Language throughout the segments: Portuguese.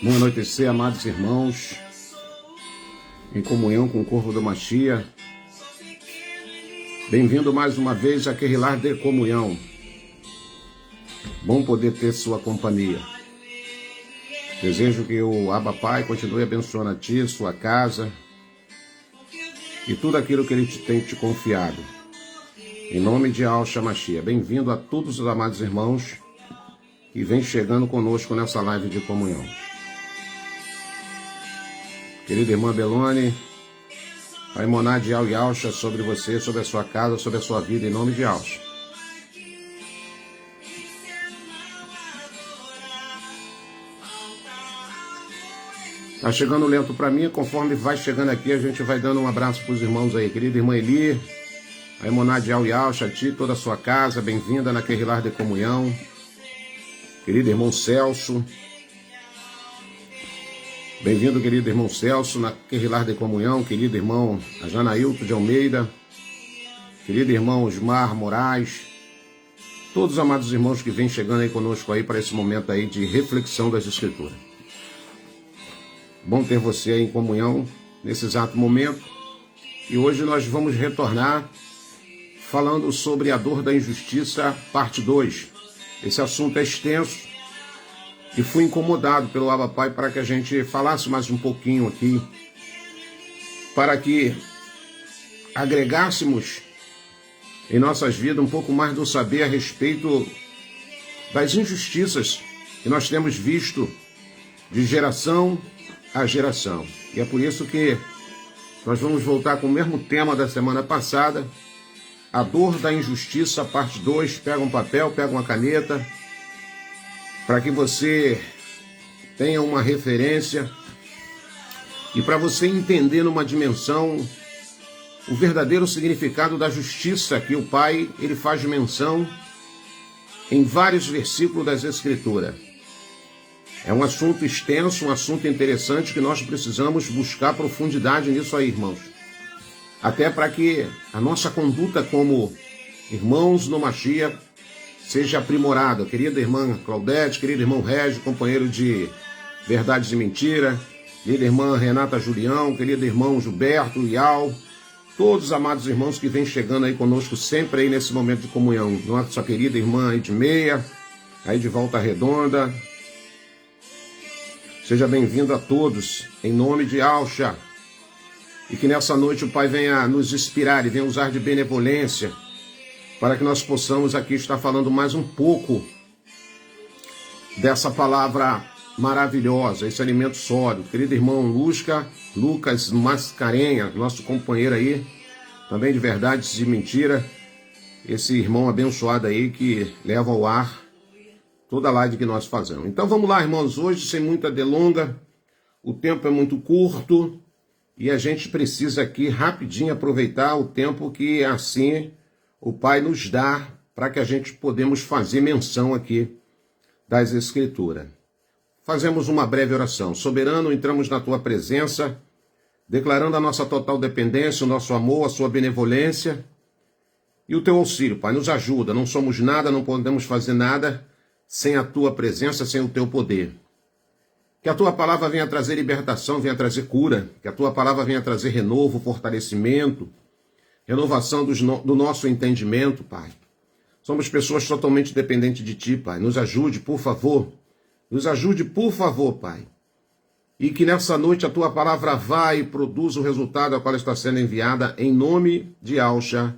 Boa noite, amados irmãos, em comunhão com o corpo do Mashiach. Bem-vindo mais uma vez a Querilar de Comunhão. Bom poder ter sua companhia. Desejo que o Abba Pai continue abençoando a ti, sua casa e tudo aquilo que Ele tem te confiado. Em nome de Yahshua Mashiach. Bem-vindo a todos os amados irmãos que vêm chegando conosco nessa live de comunhão. Querida irmã Belone, a imoná de Yahshua sobre você, sobre a sua casa, sobre a sua vida, em nome de Yahshua. Tá chegando lento para mim, conforme vai chegando aqui, a gente vai dando um abraço para os irmãos aí. Querida irmã Eli, a imoná de Yahshua, a ti, toda a sua casa, bem-vinda na Querilar de Comunhão. Querido irmão Celso, bem-vindo, querido irmão Celso, na Querilar de Comunhão. Querido irmão Janailton de Almeida, querido irmão Osmar Moraes, todos os amados irmãos que vêm chegando aí conosco aí para esse momento aí de reflexão das Escrituras. Bom ter você aí em comunhão nesse exato momento. E hoje nós vamos retornar falando sobre a dor da injustiça, parte 2. Esse assunto é extenso e fui incomodado pelo Abba Pai para que a gente falasse mais um pouquinho aqui, para que agregássemos em nossas vidas um pouco mais do saber a respeito das injustiças que nós temos visto de geração a geração. E é por isso que nós vamos voltar com o mesmo tema da semana passada, a dor da injustiça, parte 2. Pega um papel, pega uma caneta, para que você tenha uma referência e para você entender numa dimensão o verdadeiro significado da justiça que o Pai ele faz menção em vários versículos das Escrituras. É um assunto extenso, um assunto interessante que nós precisamos buscar profundidade nisso aí, irmãos. Até para que a nossa conduta como irmãos no Mashiach seja aprimorada. Querida irmã Claudete, querido irmão Régio, companheiro de Verdades e Mentira, querida irmã Renata Julião, querido irmão Gilberto, Ial, todos os amados irmãos que vêm chegando aí conosco sempre aí nesse momento de comunhão. Nossa querida irmã Edmeia, aí de Volta Redonda. Seja bem-vindo a todos, em nome de Yahshua. E que nessa noite o Pai venha nos inspirar e venha usar de benevolência para que nós possamos aqui estar falando mais um pouco dessa palavra maravilhosa, esse alimento sólido. Querido irmão Lucas Mascarenha, nosso companheiro aí, também de Verdades e Mentira, esse irmão abençoado aí que leva ao ar toda a live que nós fazemos. Então vamos lá, irmãos, hoje sem muita delonga, o tempo é muito curto, e a gente precisa aqui rapidinho aproveitar o tempo que assim o Pai nos dá para que a gente podemos fazer menção aqui das Escrituras. Fazemos uma breve oração. Soberano, entramos na Tua presença, declarando a nossa total dependência, o nosso amor, a Sua benevolência e o Teu auxílio, Pai. Nos ajuda, não somos nada, não podemos fazer nada sem a Tua presença, sem o Teu poder. Que a Tua palavra venha trazer libertação, venha trazer cura. Que a Tua palavra venha trazer renovo, fortalecimento, renovação do nosso entendimento, Pai. Somos pessoas totalmente dependentes de Ti, Pai. Nos ajude, por favor. Nos ajude, por favor, Pai. E que nessa noite a Tua palavra vá e produza o resultado a qual está sendo enviada em nome de Yahshua,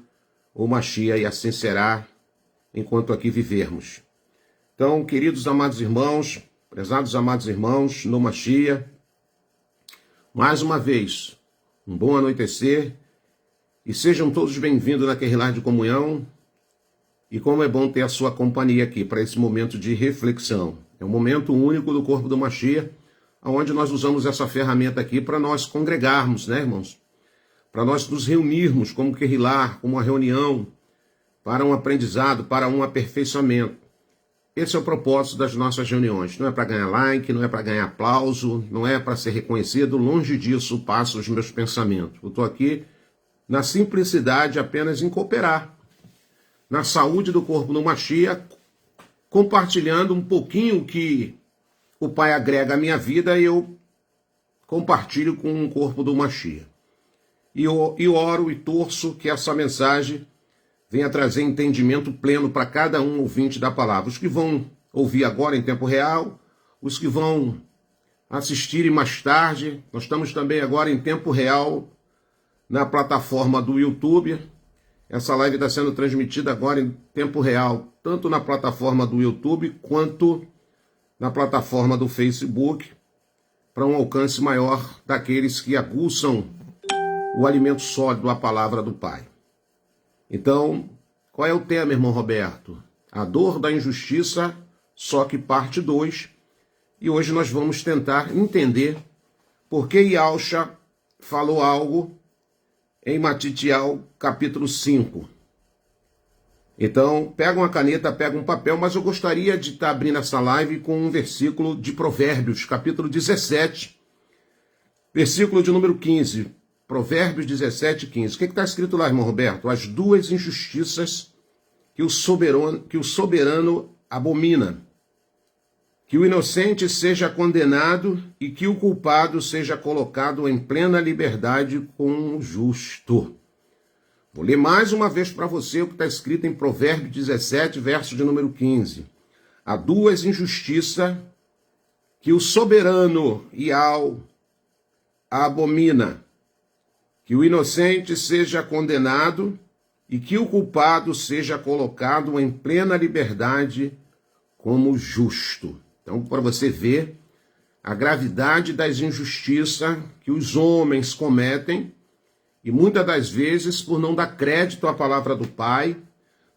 o Mashiach, e assim será enquanto aqui vivermos. Então, queridos amados irmãos, prezados amados irmãos, no Mashiach, mais uma vez, um bom anoitecer, e sejam todos bem-vindos na Querilar de Comunhão, e como é bom ter a sua companhia aqui, para esse momento de reflexão. É um momento único do corpo do Mashiach, onde nós usamos essa ferramenta aqui para nós congregarmos, né, irmãos? Para nós nos reunirmos como Querilar, como uma reunião, para um aprendizado, para um aperfeiçoamento. Esse é o propósito das nossas reuniões. Não é para ganhar like, não é para ganhar aplauso, não é para ser reconhecido. Longe disso passam os meus pensamentos. Eu estou aqui na simplicidade apenas em cooperar. Na saúde do corpo no Mashiach, compartilhando um pouquinho que o Pai agrega a minha vida e eu compartilho com o corpo do Mashiach. E oro e torço que essa mensagem venha trazer entendimento pleno para cada um ouvinte da palavra. Os que vão ouvir agora em tempo real, os que vão assistirem mais tarde. Nós estamos também agora em tempo real na plataforma do YouTube. Essa live está sendo transmitida agora em tempo real, tanto na plataforma do YouTube quanto na plataforma do Facebook, para um alcance maior daqueles que aguçam o alimento sólido, a palavra do Pai. Então, qual é o tema, irmão Roberto? A dor da injustiça, só que parte 2. E hoje nós vamos tentar entender por que Yahusha falou algo em Matitial, capítulo 5. Então, pega uma caneta, pega um papel, mas eu gostaria de estar abrindo essa live com um versículo de Provérbios, capítulo 17, versículo de número 15. Provérbios 17, 15. O que está escrito lá, irmão Roberto? As duas injustiças que o soberano abomina. Que o inocente seja condenado e que o culpado seja colocado em plena liberdade com o justo. Vou ler mais uma vez para você o que está escrito em Provérbios 17, verso de número 15. Há duas injustiças que o soberano Yahweh abomina. Que o inocente seja condenado e que o culpado seja colocado em plena liberdade como justo. Então, para você ver a gravidade das injustiças que os homens cometem, e muitas das vezes por não dar crédito à palavra do Pai,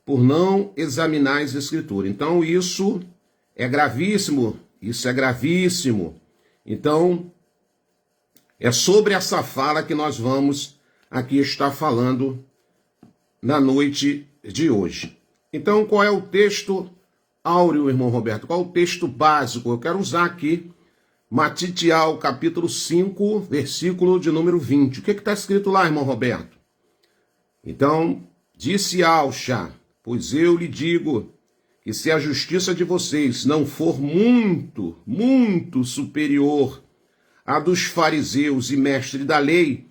por não examinar as Escrituras. Então, isso é gravíssimo, Então, é sobre essa fala que nós vamos aqui estar falando na noite de hoje. Então, qual é o texto áureo, irmão Roberto? Qual é o texto básico? Eu quero usar aqui Matitial, capítulo 5, versículo de número 20. O que está escrito lá, irmão Roberto? Então, disse Yahusha, pois eu lhe digo que se a justiça de vocês não for muito, muito superior à dos fariseus e mestres da lei,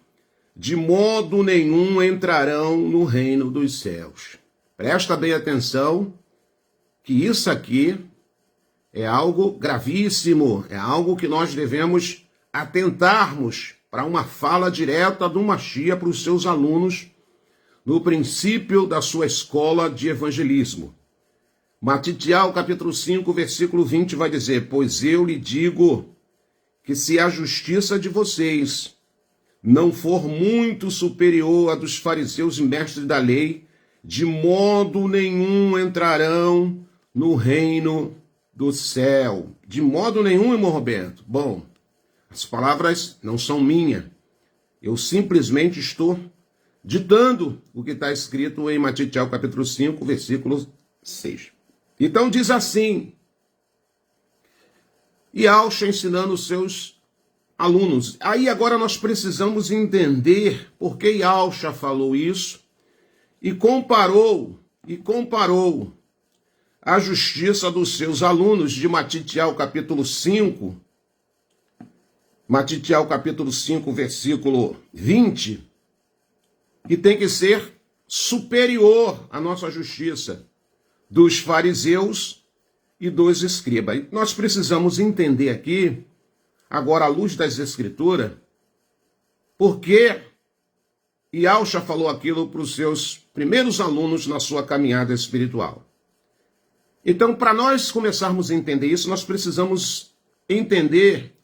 de modo nenhum entrarão no reino dos céus. Presta bem atenção que isso aqui é algo gravíssimo, é algo que nós devemos atentarmos para uma fala direta do Mashiach para os seus alunos no princípio da sua escola de evangelismo. Matitial, capítulo 5, versículo 20 vai dizer, pois eu lhe digo que se a justiça de vocês não for muito superior à dos fariseus e mestres da lei, de modo nenhum entrarão no reino do céu. De modo nenhum, irmão Roberto. Bom, as palavras não são minhas. Eu simplesmente estou ditando o que está escrito em Matitial, capítulo 5, versículo 6. Então diz assim, Yahusha ensinando os seus alunos. Aí agora nós precisamos entender por que Yahusha falou isso e comparou a justiça dos seus alunos de Matitial, capítulo 5, versículo 20, que tem que ser superior à nossa justiça dos fariseus e dos escribas. E nós precisamos entender aqui, agora à luz das Escrituras, por que Yahusha falou aquilo para os seus primeiros alunos na sua caminhada espiritual. Então, para nós começarmos a entender isso, nós precisamos entender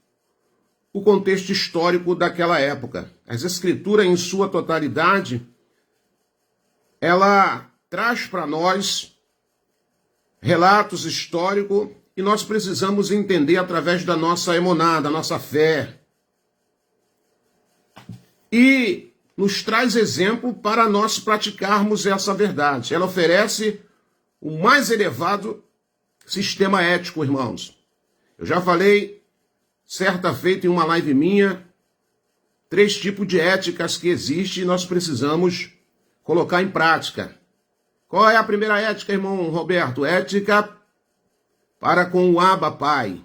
o contexto histórico daquela época. As Escrituras, em sua totalidade, ela traz para nós relatos históricos e nós precisamos entender através da nossa emuná, da nossa fé. E nos traz exemplo para nós praticarmos essa verdade. Ela oferece o mais elevado sistema ético, irmãos. Eu já falei, certa feita em uma live minha, 3 tipos de éticas que existem e nós precisamos colocar em prática. Qual é a primeira ética, irmão Roberto? Ética para com o Abba Pai.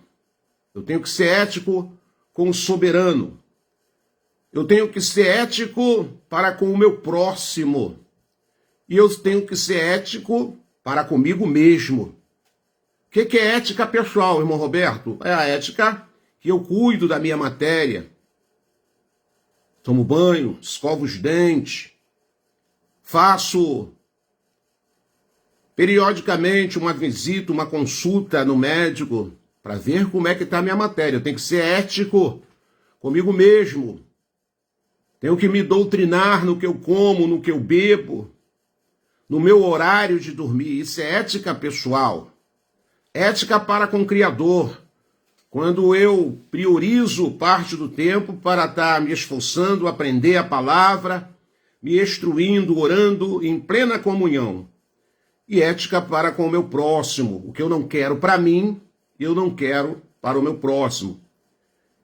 Eu tenho que ser ético com o soberano. Eu tenho que ser ético para com o meu próximo. E eu tenho que ser ético para comigo mesmo. O que é ética pessoal, irmão Roberto? É a ética que eu cuido da minha matéria. Tomo banho, escovo os dentes, faço periodicamente uma visita, uma consulta no médico para ver como é que está a minha matéria. Eu tenho que ser ético comigo mesmo. Tenho que me doutrinar no que eu como, no que eu bebo, no meu horário de dormir. Isso é ética pessoal. Ética para com o Criador. Quando eu priorizo parte do tempo para estar me esforçando, aprender a palavra, me instruindo, orando em plena comunhão. E ética para com o meu próximo. O que eu não quero para mim, eu não quero para o meu próximo.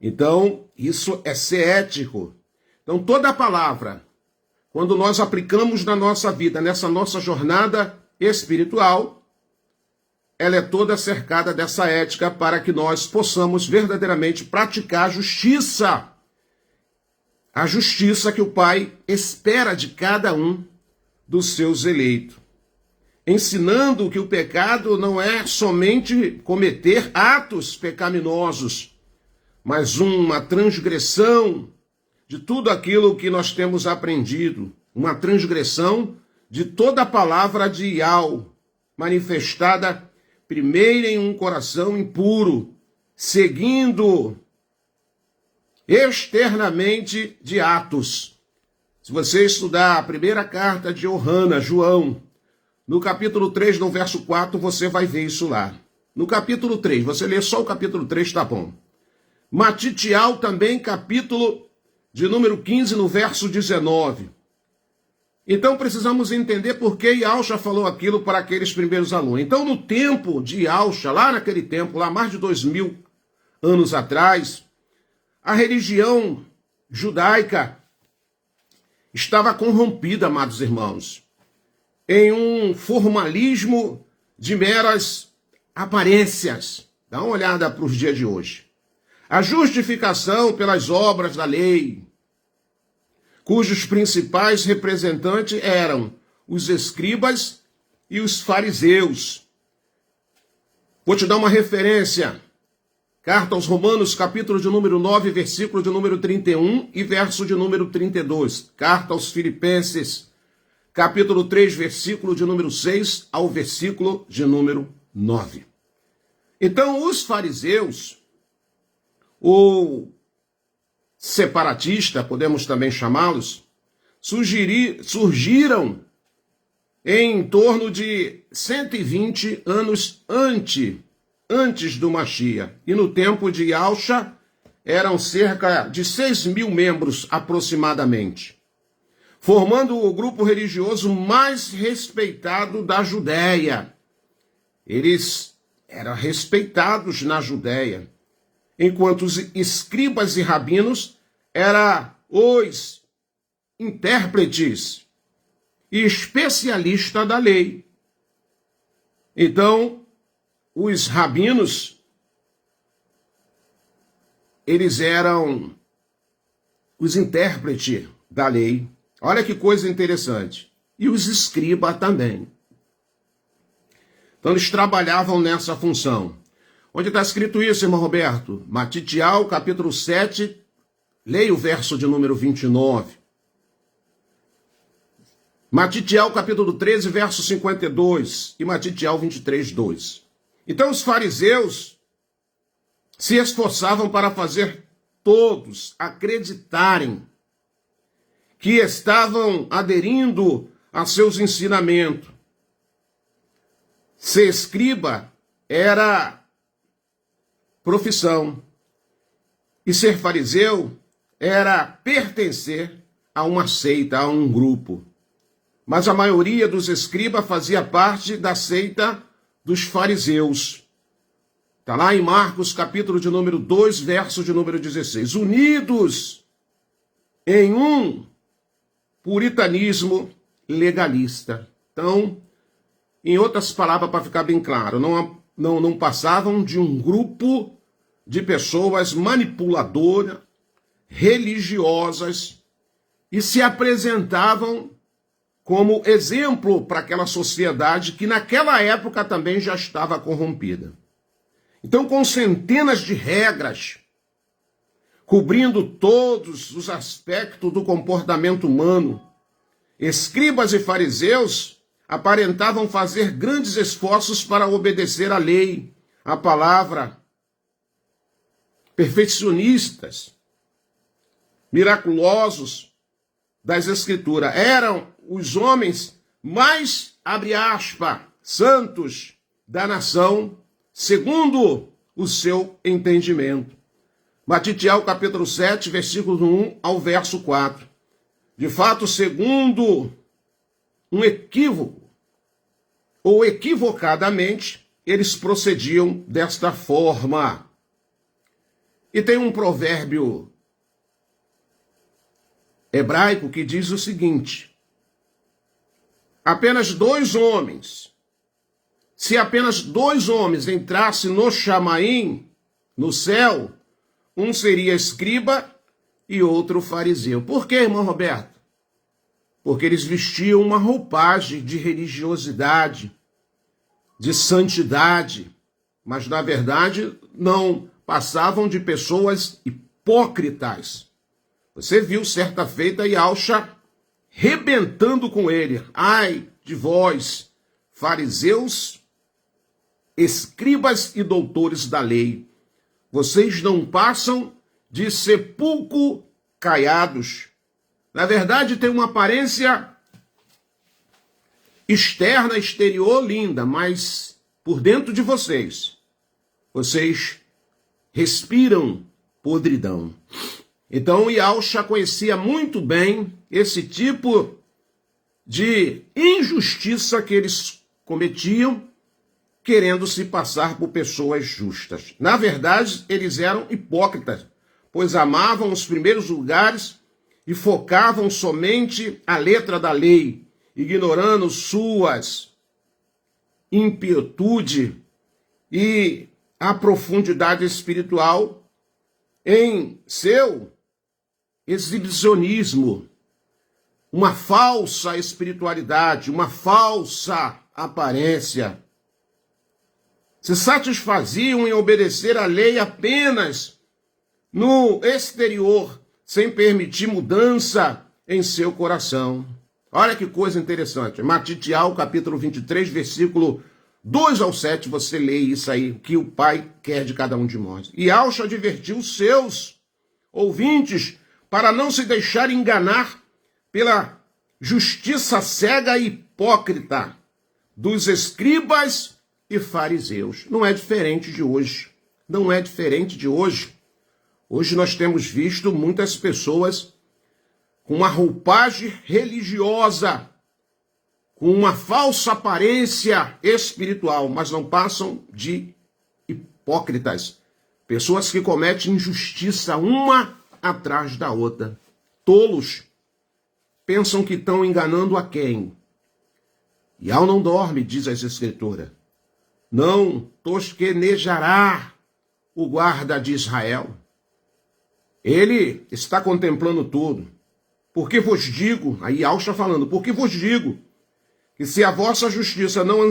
Então, isso é ser ético. Então, toda a palavra, quando nós aplicamos na nossa vida, nessa nossa jornada espiritual, ela é toda cercada dessa ética para que nós possamos verdadeiramente praticar a justiça. A justiça que o Pai espera de cada um dos seus eleitos. Ensinando que o pecado não é somente cometer atos pecaminosos, mas uma transgressão de tudo aquilo que nós temos aprendido. Uma transgressão de toda a palavra de Yahweh, manifestada primeiro em um coração impuro, seguindo externamente de atos. Se você estudar a primeira carta de João, no capítulo 3, no verso 4, você vai ver isso lá. No capítulo 3, você lê só o capítulo 3, tá bom. Matitial também, capítulo de número 15, no verso 19. Então precisamos entender por que Yahshua falou aquilo para aqueles primeiros alunos. Então no tempo de Yahshua, lá naquele tempo, lá mais de 2000 anos atrás, a religião judaica estava corrompida, amados irmãos, em um formalismo de meras aparências. Dá uma olhada para os dias de hoje. A justificação pelas obras da lei, cujos principais representantes eram os escribas e os fariseus. Vou te dar uma referência. Carta aos Romanos, capítulo de número 9, versículo de número 31 e verso de número 32. Carta aos Filipenses, capítulo 3, versículo de número 6 ao versículo de número 9. Então, os fariseus, ou separatista, podemos também chamá-los, surgiram em torno de 120 anos antes do Mashiach. E no tempo de Yahshua eram cerca de 6.000 membros aproximadamente, formando o grupo religioso mais respeitado da Judéia. Eles eram respeitados na Judéia, enquanto os escribas e rabinos eram os intérpretes e especialistas da lei. Então, os rabinos, eles eram os intérpretes da lei. Olha que coisa interessante. E os escribas também. Então, eles trabalhavam nessa função. Onde está escrito isso, irmão Roberto? Matitial, capítulo 7, leia o verso de número 29. Matitial, capítulo 13, verso 52. E Matitial 23, 2. Então os fariseus se esforçavam para fazer todos acreditarem que estavam aderindo a seus ensinamentos. Ser escriba era profissão, e ser fariseu era pertencer a uma seita, a um grupo. Mas a maioria dos escribas fazia parte da seita dos fariseus. Está lá em Marcos, capítulo de número 2, verso de número 16. Unidos em um puritanismo legalista. Então, em outras palavras, para ficar bem claro, não passavam de um grupo de pessoas manipuladoras, religiosas, e se apresentavam como exemplo para aquela sociedade que naquela época também já estava corrompida. Então, com centenas de regras, cobrindo todos os aspectos do comportamento humano, escribas e fariseus aparentavam fazer grandes esforços para obedecer à lei, à palavra, perfeccionistas, miraculosos das Escrituras. Eram os homens mais, abre aspas, santos da nação, segundo o seu entendimento. Matitiel, capítulo 7, versículo 1 ao verso 4. De fato, segundo um equívoco, ou equivocadamente, eles procediam desta forma. E tem um provérbio hebraico que diz o seguinte: se apenas dois homens entrassem no Chamaim, no céu, um seria escriba e outro fariseu. Por quê, irmão Roberto? Porque eles vestiam uma roupagem de religiosidade, de santidade, mas na verdade não passavam de pessoas hipócritas. Você viu certa feita Yahshua rebentando com ele. Ai de vós, fariseus, escribas e doutores da lei, vocês não passam de sepulcro caiados. Na verdade, tem uma aparência externa, exterior, linda, mas por dentro de vocês respiram podridão. Então, Yahshua conhecia muito bem esse tipo de injustiça que eles cometiam, querendo se passar por pessoas justas. Na verdade, eles eram hipócritas, pois amavam os primeiros lugares e focavam somente a letra da lei, ignorando suas impietude e a profundidade espiritual em seu exibicionismo, uma falsa espiritualidade, uma falsa aparência. Se satisfaziam em obedecer à lei apenas no exterior, sem permitir mudança em seu coração. Olha que coisa interessante. Matitiel, capítulo 23, versículo 2 ao 7, você lê isso aí, que o Pai quer de cada um de nós. E Yahshua advertiu os seus ouvintes para não se deixar enganar pela justiça cega e hipócrita dos escribas e fariseus. Não é diferente de hoje. Não é diferente de hoje. Hoje nós temos visto muitas pessoas com uma roupagem religiosa, com uma falsa aparência espiritual, mas não passam de hipócritas. Pessoas que cometem injustiça uma atrás da outra. Tolos. Pensam que estão enganando a quem? Yahweh não dorme, diz as Escrituras. Não tosquenejará o guarda de Israel. Ele está contemplando tudo. Porque vos digo, aí Yahweh falando, porque vos digo, que se a vossa justiça não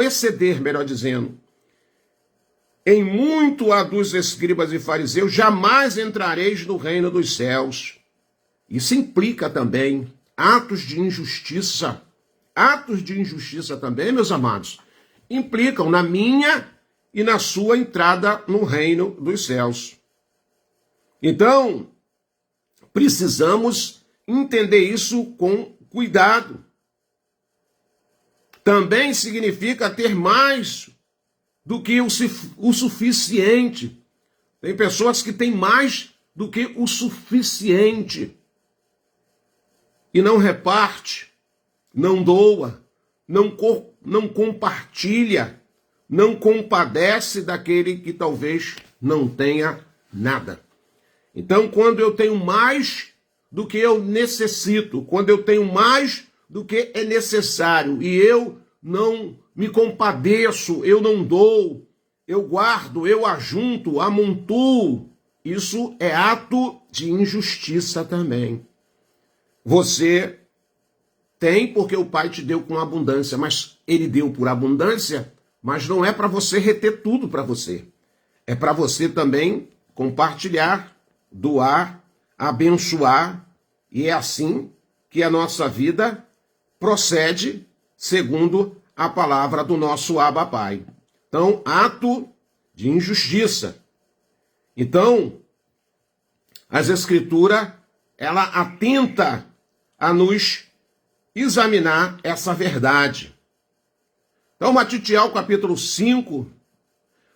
exceder, melhor dizendo, em muito a dos escribas e fariseus, jamais entrareis no reino dos céus. Isso implica também atos de injustiça. Atos de injustiça também, meus amados, implicam na minha e na sua entrada no reino dos céus. Então, precisamos entender isso com cuidado. Também significa ter mais do que o suficiente. Tem pessoas que têm mais do que o suficiente. E não reparte, não doa, não compartilha, não compadece daquele que talvez não tenha nada. Então, quando eu tenho mais do que eu necessito, quando eu tenho mais do que é necessário, e eu não me compadeço, eu não dou, eu guardo, eu ajunto, amontuo. Isso é ato de injustiça também. Você tem porque o Pai te deu com abundância, mas ele deu por abundância, mas não é para você reter tudo para você. É para você também compartilhar, doar, abençoar, e é assim que a nossa vida procede segundo a palavra do nosso Abba Pai. Então, ato de injustiça. Então, as Escrituras, ela atenta a nos examinar essa verdade. Então, Matitiel, capítulo 5,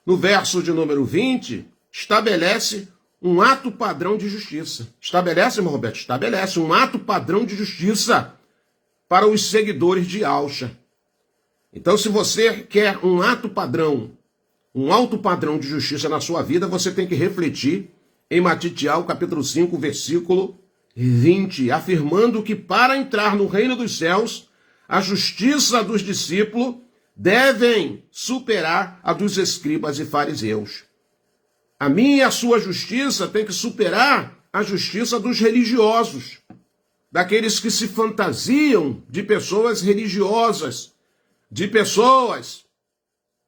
no verso de número 20, estabelece um ato padrão de justiça. Estabelece, irmão Roberto? Estabelece um ato padrão de justiça para os seguidores de Yahshua. Então, se você quer um ato padrão, um alto padrão de justiça na sua vida, você tem que refletir em Matitiel, capítulo 5, versículo 20, afirmando que para entrar no reino dos céus, a justiça dos discípulos devem superar a dos escribas e fariseus. A minha e a sua justiça tem que superar a justiça dos religiosos, daqueles que se fantasiam de pessoas religiosas, de pessoas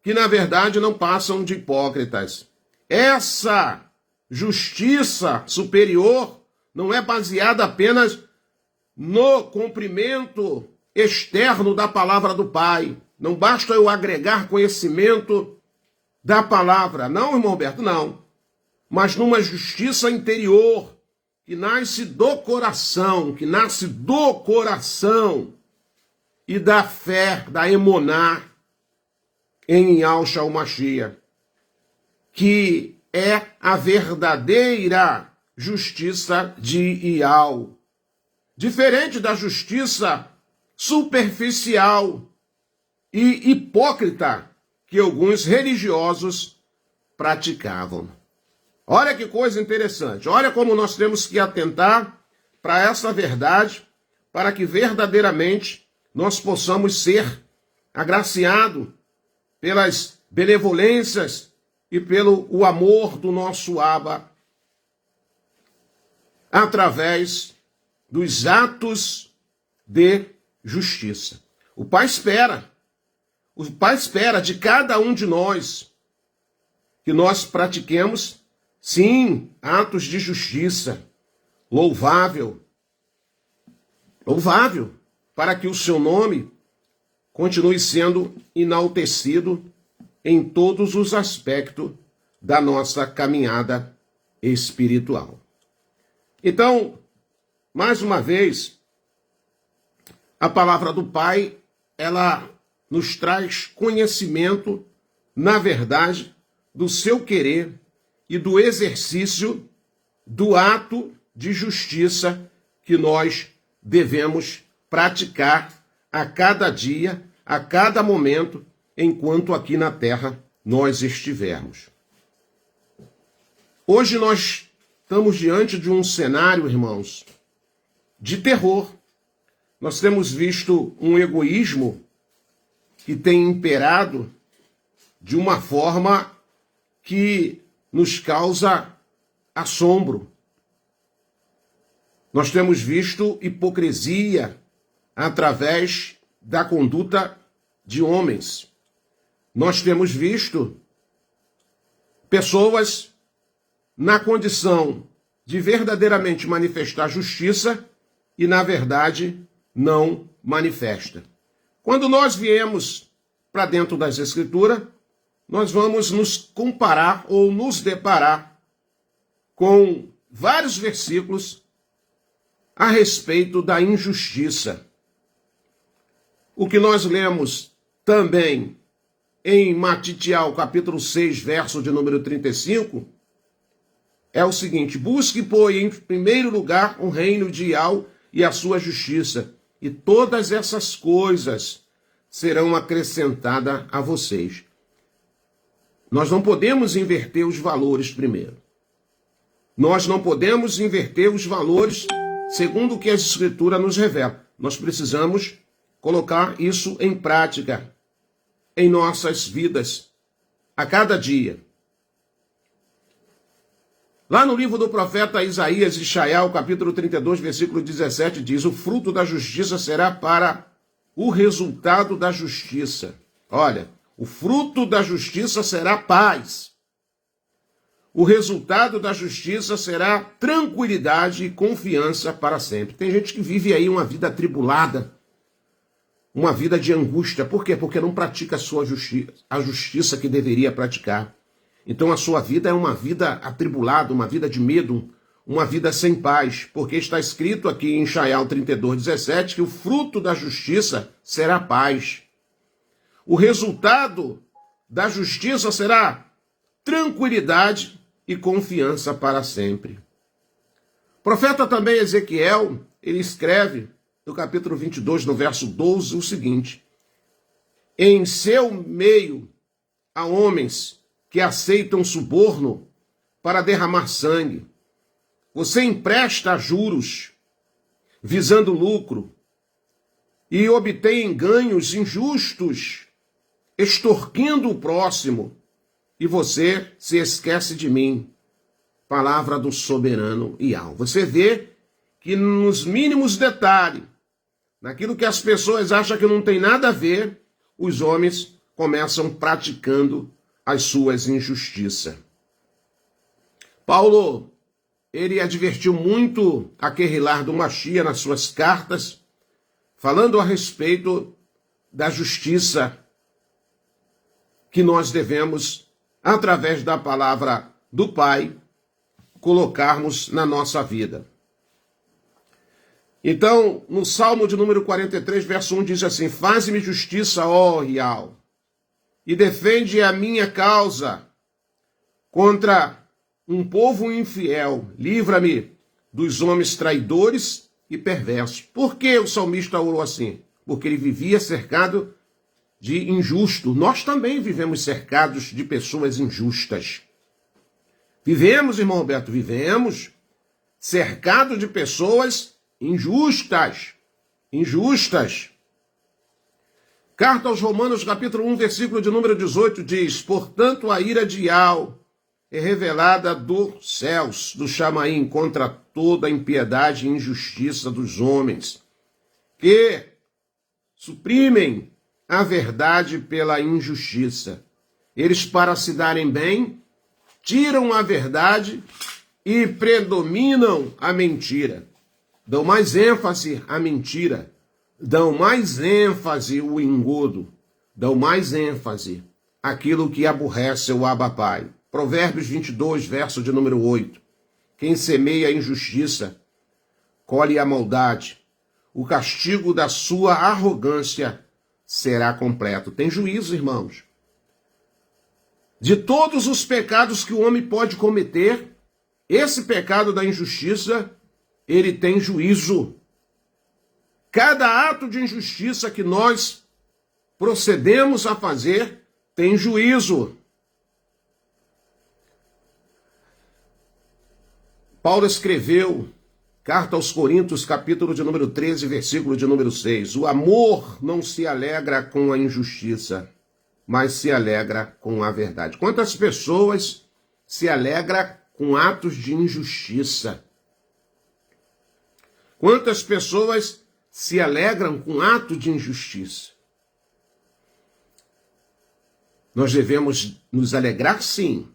que, na verdade, não passam de hipócritas. Essa justiça superior não é baseada apenas no cumprimento externo da palavra do Pai. Não basta eu agregar conhecimento da palavra. Não, irmão Roberto, não. Mas numa justiça interior, que nasce do coração, e da fé, da emuná em Yahshua HaMashiach, que é a verdadeira justiça de Ial. Diferente da justiça superficial e hipócrita que alguns religiosos praticavam. Olha que coisa interessante. Olha como nós temos que atentar para essa verdade, para que verdadeiramente nós possamos ser agraciados pelas benevolências e pelo o amor do nosso Abba, através dos atos de justiça. O Pai espera de cada um de nós que nós pratiquemos, sim, atos de justiça, louvável, para que o seu nome continue sendo enaltecido em todos os aspectos da nossa caminhada espiritual. Então, mais uma vez, a palavra do Pai, ela nos traz conhecimento, na verdade, do seu querer e do exercício do ato de justiça que nós devemos praticar a cada dia, a cada momento, enquanto aqui na terra nós estivermos. Hoje nós estamos diante de um cenário, irmãos, de terror. Nós temos visto um egoísmo que tem imperado de uma forma que nos causa assombro. Nós temos visto hipocrisia através da conduta de homens. Nós temos visto pessoas na condição de verdadeiramente manifestar justiça e, na verdade, não manifesta. Quando nós viemos para dentro das Escrituras, nós vamos nos comparar ou nos deparar com vários versículos a respeito da injustiça. O que nós lemos também em Matitiel, capítulo 6, verso de número 35, é o seguinte: busque, pois, em primeiro lugar o reino de Ial e a sua justiça, e todas essas coisas serão acrescentadas a vocês. Nós não podemos inverter os valores primeiro. Nós não podemos inverter os valores segundo o que a Escritura nos revela. Nós precisamos colocar isso em prática em nossas vidas, a cada dia. Lá no livro do profeta Isaías e Ishaiah, capítulo 32, versículo 17, diz: o fruto da justiça será para o resultado da justiça. Olha, o fruto da justiça será paz. O resultado da justiça será tranquilidade e confiança para sempre. Tem gente que vive aí uma vida atribulada, uma vida de angústia. Por quê? Porque não pratica a justiça que deveria praticar. Então a sua vida é uma vida atribulada, uma vida de medo, uma vida sem paz. Porque está escrito aqui em Ishaiah 32, 17, que o fruto da justiça será paz. O resultado da justiça será tranquilidade e confiança para sempre. O profeta também Ezequiel, ele escreve no capítulo 22, no verso 12, o seguinte: em seu meio há homens que aceitam suborno para derramar sangue. Você empresta a juros, visando lucro, e obtém ganhos injustos, extorquindo o próximo, e você se esquece de mim. Palavra do soberano Yahweh. Você vê que nos mínimos detalhes, naquilo que as pessoas acham que não tem nada a ver, os homens começam praticando as suas injustiças. Paulo, ele advertiu muito a Querilar do Machia nas suas cartas, falando a respeito da justiça que nós devemos, através da palavra do Pai, colocarmos na nossa vida. Então, no Salmo de número 43, verso 1, diz assim: faze-me justiça, ó Yahweh, e defende a minha causa contra um povo infiel. Livra-me dos homens traidores e perversos. Por que o salmista orou assim? Porque ele vivia cercado de injusto. Nós também vivemos cercados de pessoas injustas. Vivemos, irmão Roberto, vivemos cercados de pessoas injustas. Injustas. Carta aos Romanos, capítulo 1, versículo de número 18, diz: portanto, a ira de Yahweh é revelada dos céus, do Chamaim, contra toda a impiedade e injustiça dos homens, que suprimem a verdade pela injustiça. Eles, para se darem bem, tiram a verdade e predominam a mentira. Dão mais ênfase à mentira. Dão mais ênfase ao engodo. Dão mais ênfase àquilo que aborrece o Abba Pai. Provérbios 22, verso de número 8. Quem semeia a injustiça, colhe a maldade. O castigo da sua arrogância será completo. Tem juízo, irmãos. De todos os pecados que o homem pode cometer, esse pecado da injustiça, ele tem juízo. Cada ato de injustiça que nós procedemos a fazer tem juízo. Paulo escreveu, carta aos Coríntios, capítulo de número 13, versículo de número 6. O amor não se alegra com a injustiça, mas se alegra com a verdade. Quantas pessoas se alegram com atos de injustiça? Quantas pessoas se alegram com atos de injustiça? Nós devemos nos alegrar, sim.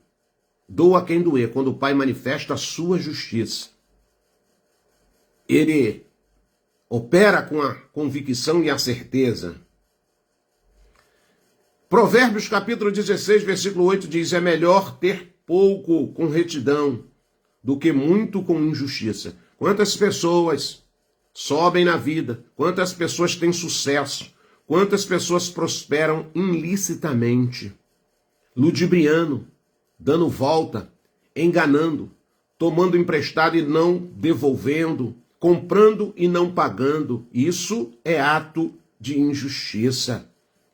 Doa quem doer, quando o Pai manifesta a sua justiça. Ele opera com a convicção e a certeza. Provérbios capítulo 16, versículo 8 diz: é melhor ter pouco com retidão do que muito com injustiça. Quantas pessoas sobem na vida, quantas pessoas têm sucesso, quantas pessoas prosperam ilicitamente, ludibriando, dando volta, enganando, tomando emprestado e não devolvendo, comprando e não pagando. Isso é ato de injustiça.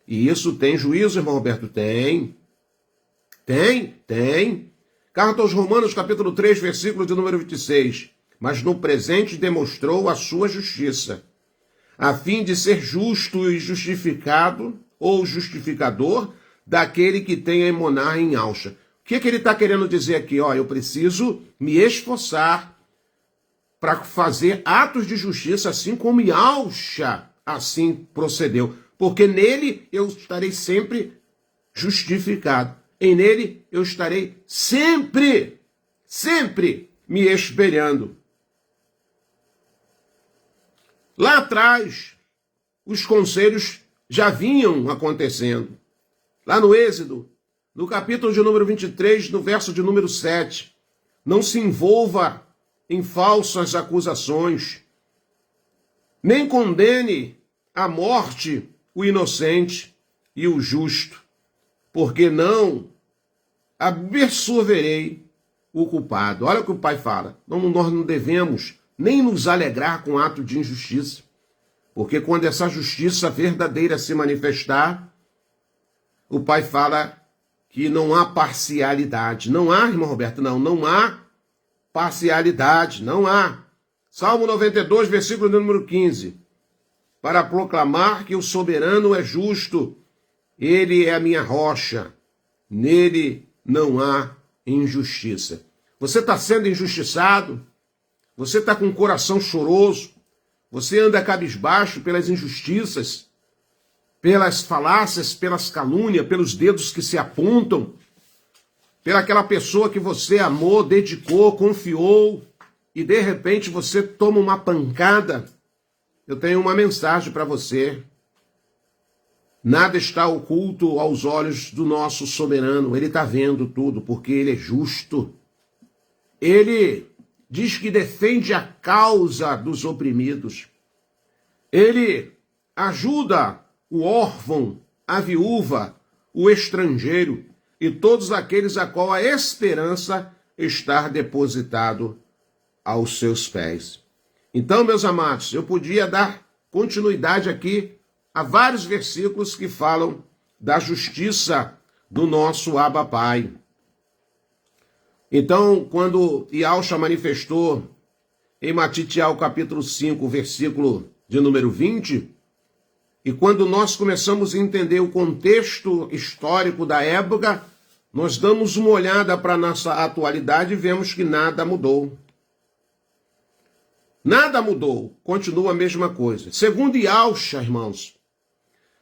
E isso tem juízo, irmão Roberto? Tem. Tem. Carta aos Romanos, capítulo 3, versículo de número 26. Mas no presente demonstrou a sua justiça, a fim de ser justo e justificado, ou justificador, daquele que tem a emonah em alcha. O que ele está querendo dizer aqui? Ó, eu preciso me esforçar para fazer atos de justiça, assim como Yahusha assim procedeu. Porque nele eu estarei sempre justificado. Em nele eu estarei sempre me espelhando. Lá atrás, os conselhos já vinham acontecendo. Lá no Êxodo, no capítulo de número 23, no verso de número 7, não se envolva em falsas acusações, nem condene à morte o inocente e o justo, porque não absolverei o culpado. Olha o que o pai fala. Nós não devemos nem nos alegrar com ato de injustiça, porque quando essa justiça verdadeira se manifestar, o pai fala que não há parcialidade. Não há, irmão Roberto, não há parcialidade, não há. Salmo 92, versículo número 15. Para proclamar que o soberano é justo, ele é a minha rocha, nele não há injustiça. Você está sendo injustiçado? Você está com o coração choroso? Você anda cabisbaixo pelas injustiças, pelas falácias, pelas calúnias, pelos dedos que se apontam, pela aquela pessoa que você amou, dedicou, confiou, e de repente você toma uma pancada? Eu tenho uma mensagem para você. Nada está oculto aos olhos do nosso soberano. Ele está vendo tudo, porque ele é justo. Ele diz que defende a causa dos oprimidos. Ele ajuda o órfão, a viúva, o estrangeiro e todos aqueles a qual a esperança está depositado aos seus pés. Então, meus amados, eu podia dar continuidade aqui a vários versículos que falam da justiça do nosso Abba Pai. Então, quando Yahusha manifestou em Matitial capítulo 5, versículo de número 20, e quando nós começamos a entender o contexto histórico da época, nós damos uma olhada para a nossa atualidade e vemos que nada mudou. Nada mudou, continua a mesma coisa. Segundo Yahusha, irmãos,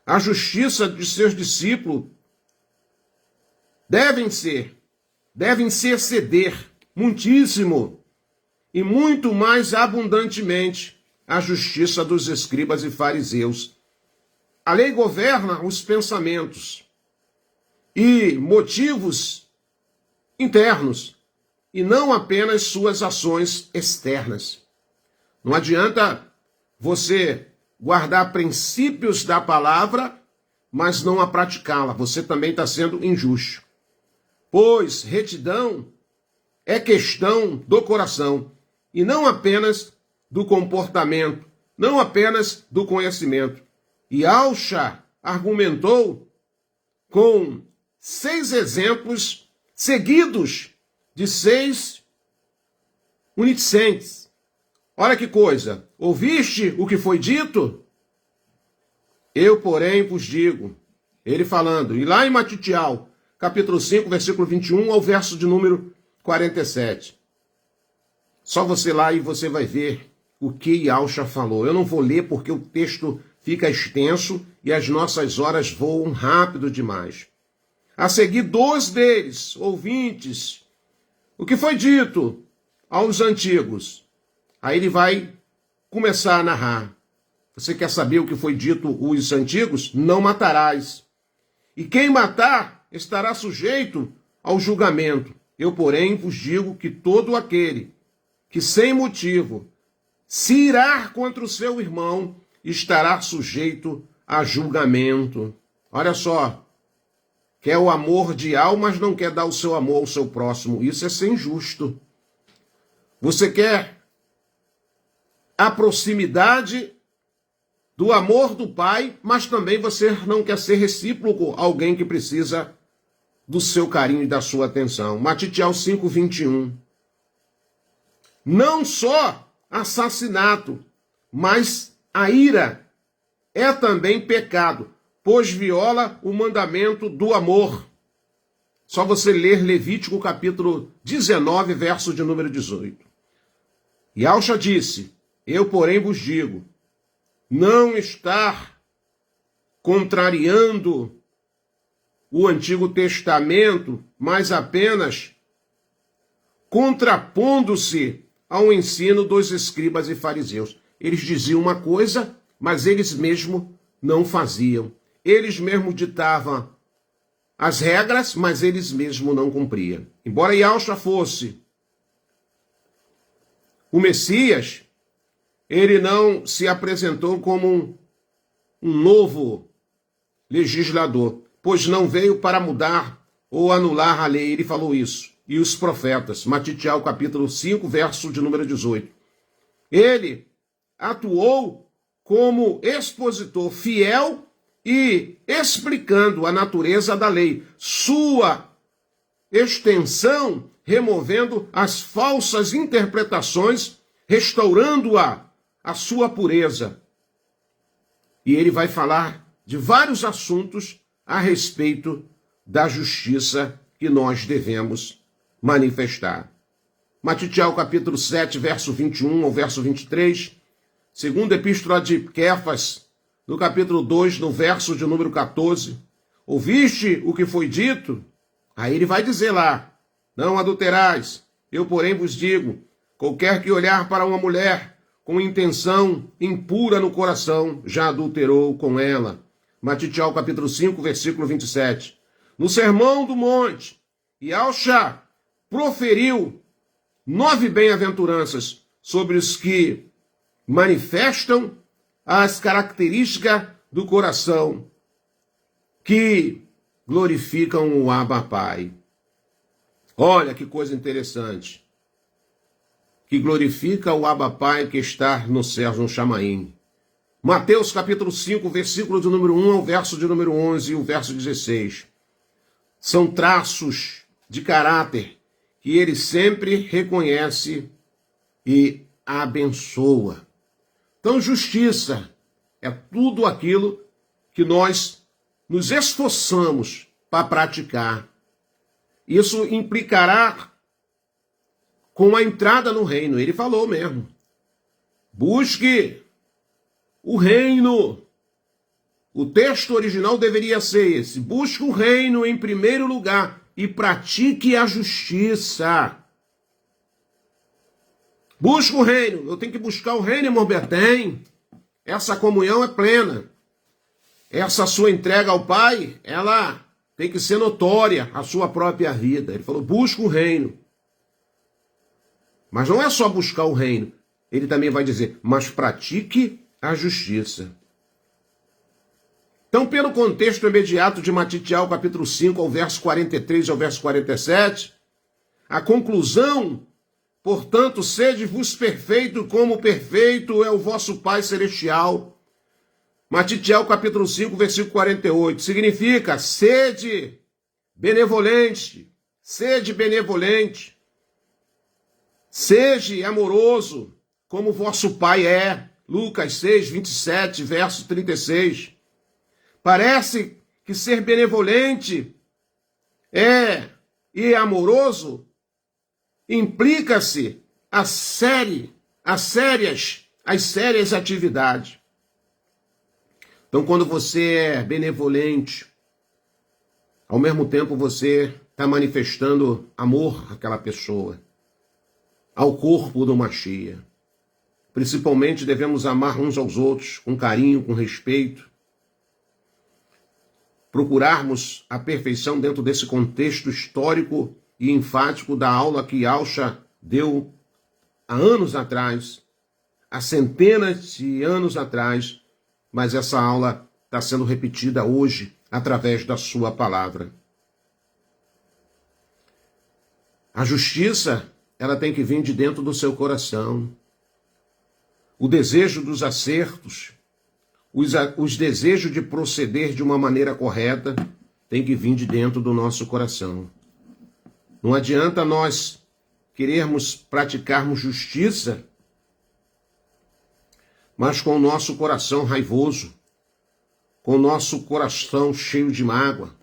a justiça de seus discípulos devem se exceder muitíssimo e muito mais abundantemente a justiça dos escribas e fariseus. A lei governa os pensamentos e motivos internos e não apenas suas ações externas. Não adianta você guardar princípios da palavra, mas não a praticá-la. Você também está sendo injusto. Pois retidão é questão do coração e não apenas do comportamento, não apenas do conhecimento. E Yahusha argumentou com 6 exemplos seguidos de 6 unicentes. Olha que coisa. Ouviste o que foi dito? Eu, porém, vos digo. Ele falando. E lá em Matitial, capítulo 5, versículo 21 ao verso de número 47. Só você lá e você vai ver o que Yahusha falou. Eu não vou ler porque o texto fica extenso e as nossas horas voam rápido demais. A seguir, 2 deles, ouvintes, o que foi dito aos antigos. Aí ele vai começar a narrar. Você quer saber o que foi dito aos antigos? Não matarás. E quem matar estará sujeito ao julgamento. Eu, porém, vos digo que todo aquele que sem motivo se irar contra o seu irmão estará sujeito a julgamento. Olha só. Quer o amor de alma, mas não quer dar o seu amor ao seu próximo. Isso é ser injusto. Você quer a proximidade do amor do Pai, mas também você não quer ser recíproco a alguém que precisa do seu carinho e da sua atenção. Matitial 5, 21. Não só assassinato, mas a ira é também pecado. pois viola o mandamento do amor. Só você ler Levítico capítulo 19, verso de número 18. Yahshua disse, eu porém vos digo, não estar contrariando o Antigo Testamento, mas apenas contrapondo-se ao ensino dos escribas e fariseus. Eles diziam uma coisa, mas eles mesmos não faziam. Eles mesmos ditavam as regras, mas eles mesmos não cumpriam. Embora Yahshua fosse o Messias, ele não se apresentou como um novo legislador, pois não veio para mudar ou anular a lei. Ele falou isso. E os profetas, Matitiel capítulo 5, verso de número 18. Ele atuou como expositor fiel e explicando a natureza da lei, sua extensão, removendo as falsas interpretações, restaurando-a sua pureza. E ele vai falar de vários assuntos a respeito da justiça que nós devemos manifestar. Matitiel capítulo 7, verso 21 ao verso 23, segunda epístola de Kéfas, no capítulo 2, no verso de número 14, ouviste o que foi dito? Aí ele vai dizer lá, não adulterais, eu porém vos digo, qualquer que olhar para uma mulher com intenção impura no coração, já adulterou com ela. Matitiel capítulo 5, versículo 27. No Sermão do Monte, Yahshua proferiu 9 bem-aventuranças sobre os que manifestam as características do coração que glorificam o Abba Pai. Olha que coisa interessante. Que glorifica o Abba Pai que está nos céus, no Chamaim. Mateus capítulo 5, versículo de número 1 ao verso de número 11 e o verso 16. São traços de caráter que ele sempre reconhece e abençoa. Então, justiça é tudo aquilo que nós nos esforçamos para praticar. Isso implicará com a entrada no reino. Ele falou mesmo. Busque o reino. O texto original deveria ser esse. Busque o reino em primeiro lugar e pratique a justiça. Busque o reino. Eu tenho que buscar o reino, irmão Bertem. Essa comunhão é plena. Essa sua entrega ao Pai, ela tem que ser notória a sua própria vida. Ele falou, busque o reino. Mas não é só buscar o reino. Ele também vai dizer, mas pratique a justiça. Então, pelo contexto imediato de Matitiel, capítulo 5, ao verso 43 ao verso 47, a conclusão, portanto, sede-vos perfeito, como perfeito é o vosso Pai Celestial. Matitiel, capítulo 5, versículo 48, significa, sede benevolente, seja amoroso, como vosso Pai é. Lucas 6, 27, verso 36. Parece que ser benevolente e amoroso implica-se as sérias atividades. Então, quando você é benevolente, ao mesmo tempo você está manifestando amor àquela pessoa, ao corpo do Mashiach. Principalmente devemos amar uns aos outros com carinho, com respeito. Procurarmos a perfeição dentro desse contexto histórico e enfático da aula que Yahshua deu há anos atrás, há centenas de anos atrás, mas essa aula está sendo repetida hoje através da sua palavra. A justiça, ela tem que vir de dentro do seu coração. O desejo dos acertos, os desejos de proceder de uma maneira correta, tem que vir de dentro do nosso coração. Não adianta nós querermos praticarmos justiça, mas com o nosso coração raivoso, com o nosso coração cheio de mágoa,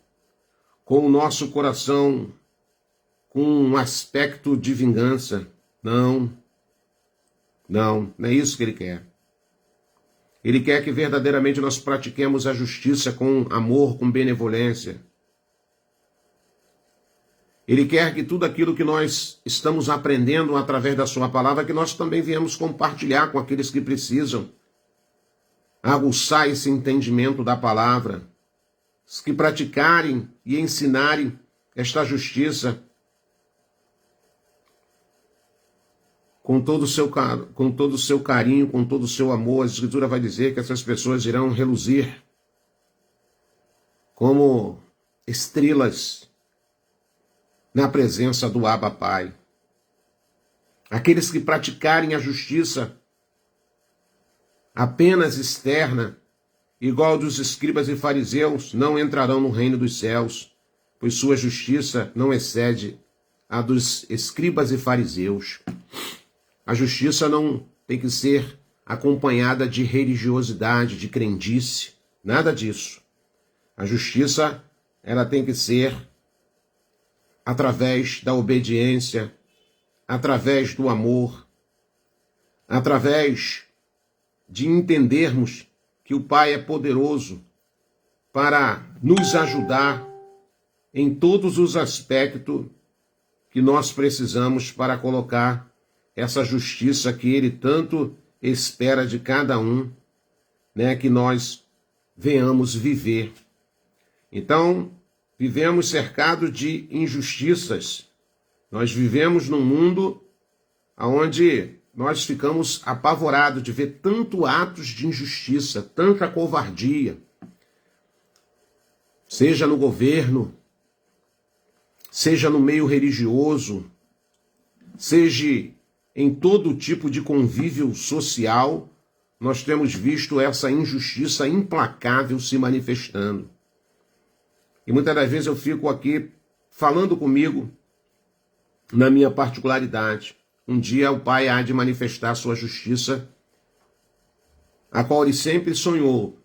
com o nosso coração com um aspecto de vingança. Não é isso que ele quer. Ele quer que verdadeiramente nós pratiquemos a justiça com amor, com benevolência. Ele quer que tudo aquilo que nós estamos aprendendo através da sua palavra, que nós também viemos compartilhar com aqueles que precisam aguçar esse entendimento da palavra, os que praticarem e ensinarem esta justiça com todo o seu carinho, com todo o seu amor. A Escritura vai dizer que essas pessoas irão reluzir como estrelas na presença do Abba Pai. Aqueles que praticarem a justiça apenas externa, igual dos escribas e fariseus, não entrarão no reino dos céus, pois sua justiça não excede a dos escribas e fariseus. A justiça não tem que ser acompanhada de religiosidade, de crendice, nada disso. A justiça, ela tem que ser através da obediência, através do amor, através de entendermos que o Pai é poderoso para nos ajudar em todos os aspectos que nós precisamos para colocar essa justiça que Ele tanto espera de cada um, que nós venhamos viver. Então, vivemos cercados de injustiças. Nós vivemos num mundo onde nós ficamos apavorados de ver tanto atos de injustiça, tanta covardia, seja no governo, seja no meio religioso, seja em todo tipo de convívio social, nós temos visto essa injustiça implacável se manifestando. E muitas das vezes eu fico aqui falando comigo na minha particularidade. Um dia o Pai há de manifestar sua justiça, a qual Ele sempre sonhou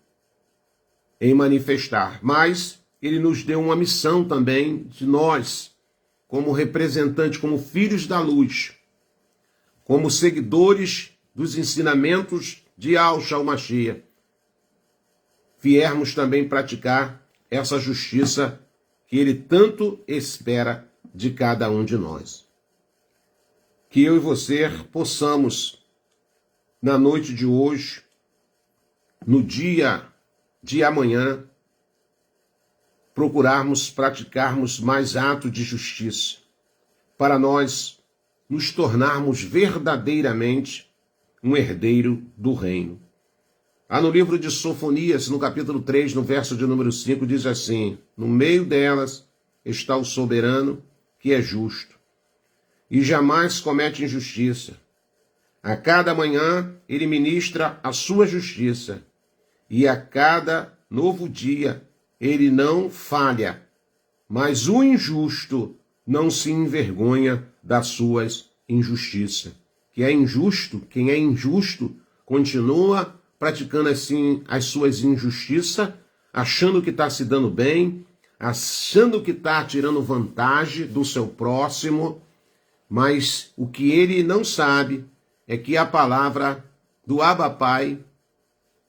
em manifestar. Mas Ele nos deu uma missão também de nós, como representantes, como filhos da luz, como seguidores dos ensinamentos de Yahshua HaMashiach, viermos também praticar essa justiça que Ele tanto espera de cada um de nós. Que eu e você possamos, na noite de hoje, no dia de amanhã, procurarmos praticarmos mais atos de justiça, para nós nos tornarmos verdadeiramente um herdeiro do reino. Lá no livro de Sofonias, no capítulo 3, no verso de número 5, diz assim: no meio delas está o soberano, que é justo, e jamais comete injustiça. A cada manhã ele ministra a sua justiça, e a cada novo dia ele não falha, mas o injusto não se envergonha das suas injustiças. Que é injusto, quem é injusto continua praticando assim as suas injustiças, achando que está se dando bem, achando que está tirando vantagem do seu próximo, mas o que ele não sabe é que a palavra do Abba Pai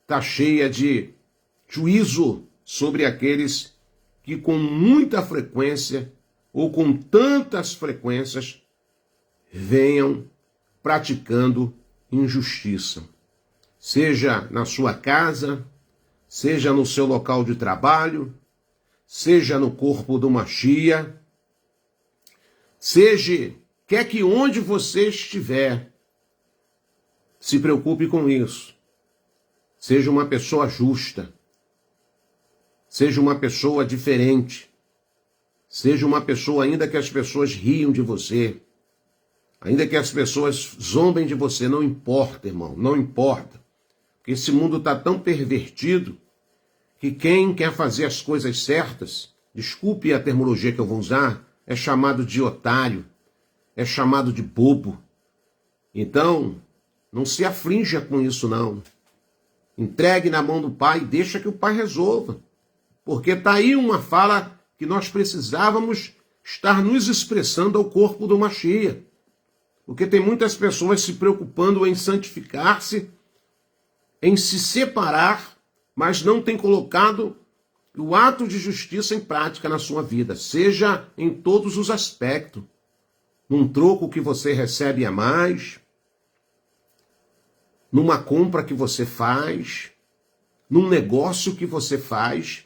está cheia de juízo sobre aqueles que com muita frequência ou com tantas frequências venham praticando injustiça. Seja na sua casa, seja no seu local de trabalho, seja no corpo de uma chia, seja quer que onde você estiver, se preocupe com isso. Seja uma pessoa justa, seja uma pessoa diferente, seja uma pessoa, ainda que as pessoas riam de você, ainda que as pessoas zombem de você, não importa, irmão, não importa. Porque esse mundo está tão pervertido que quem quer fazer as coisas certas, desculpe a terminologia que eu vou usar, é chamado de otário, é chamado de bobo. Então, não se aflinja com isso, não. Entregue na mão do Pai e deixa que o Pai resolva. Porque está aí uma fala que nós precisávamos estar nos expressando ao corpo do Mashiach. Porque tem muitas pessoas se preocupando em santificar-se, em se separar, mas não tem colocado o ato de justiça em prática na sua vida, seja em todos os aspectos. Num troco que você recebe a mais, numa compra que você faz, num negócio que você faz,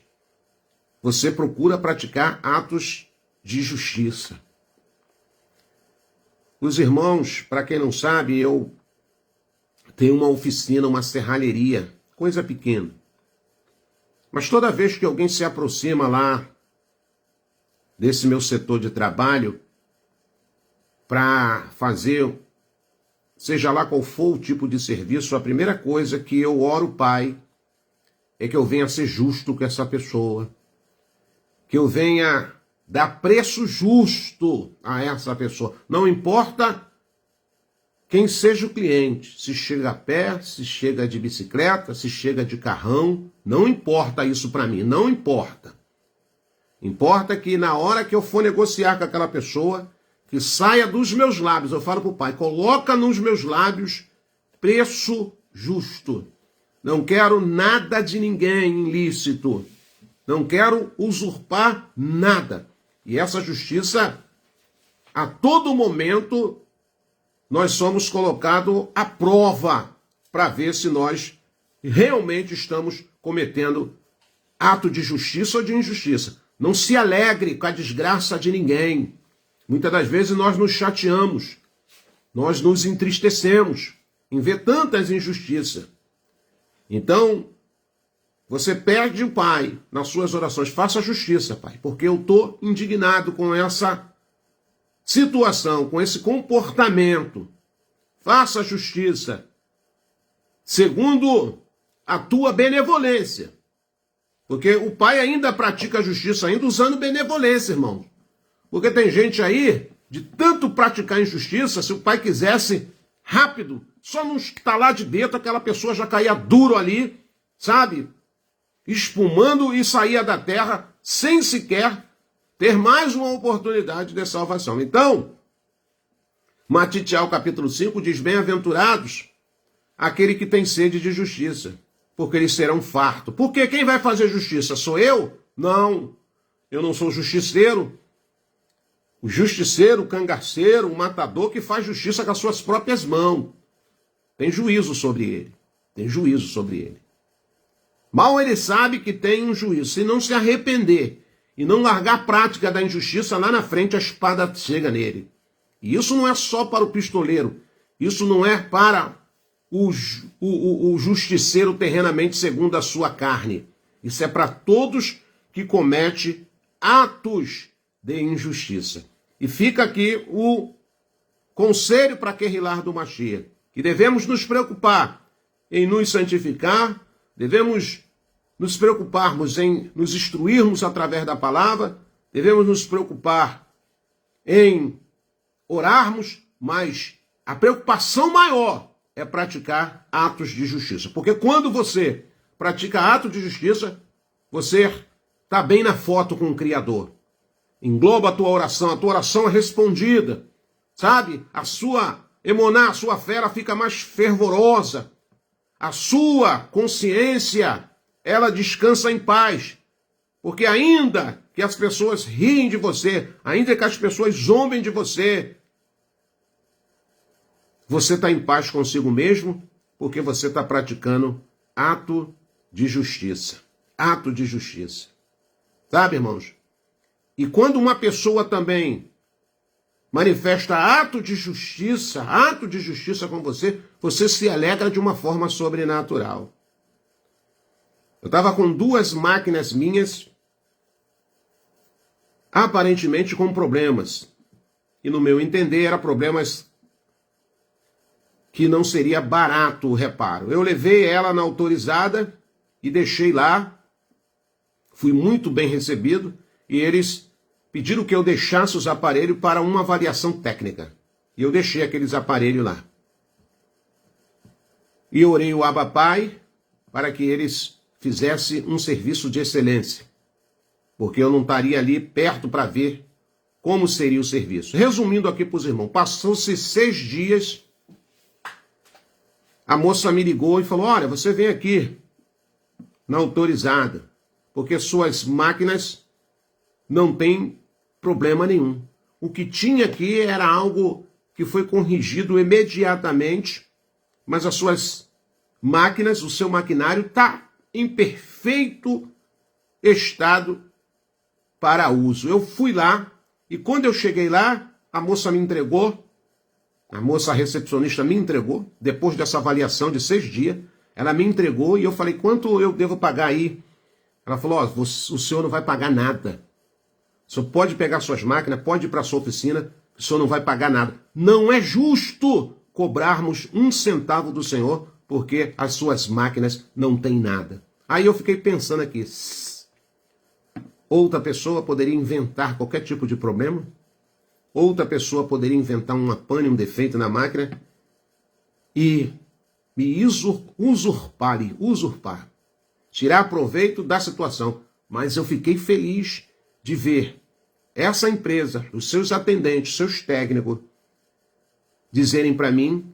você procura praticar atos de justiça. Os irmãos, para quem não sabe, eu tenho uma oficina, uma serralheria, coisa pequena. Mas toda vez que alguém se aproxima lá desse meu setor de trabalho para fazer, seja lá qual for o tipo de serviço, a primeira coisa que eu oro, Pai, é que eu venha ser justo com essa pessoa, que eu venha dar preço justo a essa pessoa. Não importa quem seja o cliente, se chega a pé, se chega de bicicleta, se chega de carrão, não importa isso para mim, não importa. Importa que na hora que eu for negociar com aquela pessoa, que saia dos meus lábios, eu falo para o Pai, coloca nos meus lábios preço justo. Não quero nada de ninguém ilícito. Não quero usurpar nada. E essa justiça, a todo momento, nós somos colocados à prova para ver se nós realmente estamos cometendo ato de justiça ou de injustiça. Não se alegre com a desgraça de ninguém. Muitas das vezes nós nos chateamos, nós nos entristecemos em ver tantas injustiças. Então, você pede o Pai nas suas orações, faça justiça, Pai, porque eu estou indignado com essa situação, com esse comportamento. Faça justiça, segundo a tua benevolência. Porque o Pai ainda pratica a justiça, ainda usando benevolência, irmão. Porque tem gente aí, de tanto praticar injustiça, se o Pai quisesse, rápido, só não estalar de dedo, aquela pessoa já caía duro ali, sabe? Espumando e saía da terra sem sequer ter mais uma oportunidade de salvação. Então, Matitial capítulo 5 diz, bem-aventurados aquele que tem sede de justiça, porque eles serão fartos. Porque quem vai fazer justiça? Sou eu? Não, eu não sou justiceiro. O justiceiro, o cangaceiro, o matador que faz justiça com as suas próprias mãos. Tem juízo sobre ele. Tem juízo sobre ele. Mal ele sabe que tem um juízo. Se não se arrepender e não largar a prática da injustiça, lá na frente a espada chega nele. E isso não é só para o pistoleiro. Isso não é para o justiceiro terrenamente segundo a sua carne. Isso é para todos que cometem atos de injustiça. E fica aqui o conselho para Querrilar do Mashiach, que devemos nos preocupar em nos santificar, devemos nos preocuparmos em nos instruirmos através da palavra, devemos nos preocupar em orarmos, mas a preocupação maior é praticar atos de justiça. Porque quando você pratica atos de justiça, você está bem na foto com o Criador. Engloba a tua oração é respondida, sabe? A sua emuná, a sua fé, ela fica mais fervorosa. A sua consciência, ela descansa em paz. Porque ainda que as pessoas riem de você, ainda que as pessoas zombem de você, você está em paz consigo mesmo, porque você está praticando ato de justiça. Ato de justiça. Sabe, irmãos? E quando uma pessoa também manifesta ato de justiça com você, você se alegra de uma forma sobrenatural. Eu estava com 2 máquinas minhas, aparentemente com problemas. E no meu entender, eram problemas que não seria barato o reparo. Eu levei ela na autorizada e deixei lá. Fui muito bem recebido e eles pediram que eu deixasse os aparelhos para uma avaliação técnica. E eu deixei aqueles aparelhos lá. E orei o Abba Pai para que eles fizessem um serviço de excelência, porque eu não estaria ali perto para ver como seria o serviço. Resumindo aqui para os irmãos, passou-se 6 dias, a moça me ligou e falou, olha, você vem aqui na autorizada, porque suas máquinas não têm problema nenhum. O que tinha aqui era algo que foi corrigido imediatamente, mas as suas máquinas, o seu maquinário está em perfeito estado para uso. Eu fui lá e quando eu cheguei lá, a moça me entregou, a moça recepcionista me entregou, depois dessa avaliação de 6 dias, ela me entregou e eu falei, quanto eu devo pagar aí? Ela falou, ó, o senhor não vai pagar nada. O senhor pode pegar suas máquinas, pode ir para a sua oficina, o senhor não vai pagar nada. Não é justo cobrarmos 1 centavo do senhor, porque as suas máquinas não têm nada. Aí eu fiquei pensando aqui, outra pessoa poderia inventar qualquer tipo de problema, outra pessoa poderia inventar uma pane, um defeito na máquina e me usurpar, tirar proveito da situação. Mas eu fiquei feliz de ver essa empresa, os seus atendentes, seus técnicos, dizerem para mim